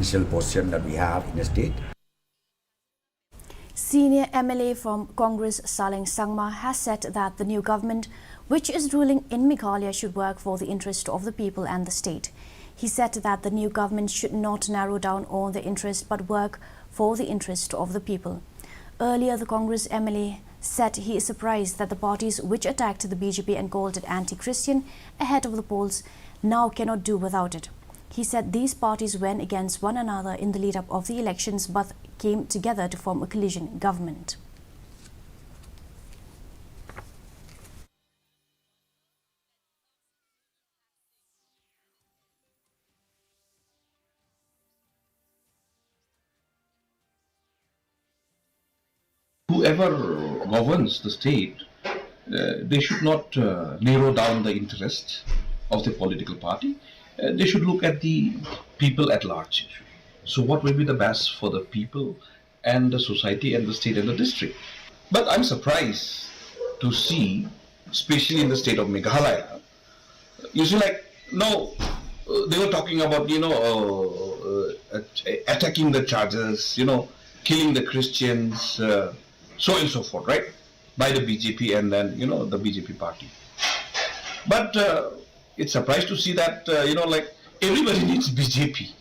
Position that we have in the state. Senior MLA from Congress Saleng Sangma has said that the new government, which is ruling in Meghalaya, should work for the interest of the people and the state. He said that the new government should not narrow down on the interest but work for the interest of the people. Earlier, the Congress MLA said he is surprised that the parties which attacked the BJP and called it anti-Christian ahead of the polls now cannot do without it. He said these parties went against one another in the lead-up of the elections but came together to form a coalition government. Whoever governs the state, they should not narrow down the interests of the political party. They should look at the people at large. So what will be the best for the people and the society and the state and the district? But I'm surprised to see, especially in the state of Meghalaya, you see, like, no, they were talking about, attacking the charges, killing the Christians, so and so forth, right? By the BJP and then, the BJP party. But it's surprised to see that, like, everybody needs BJP.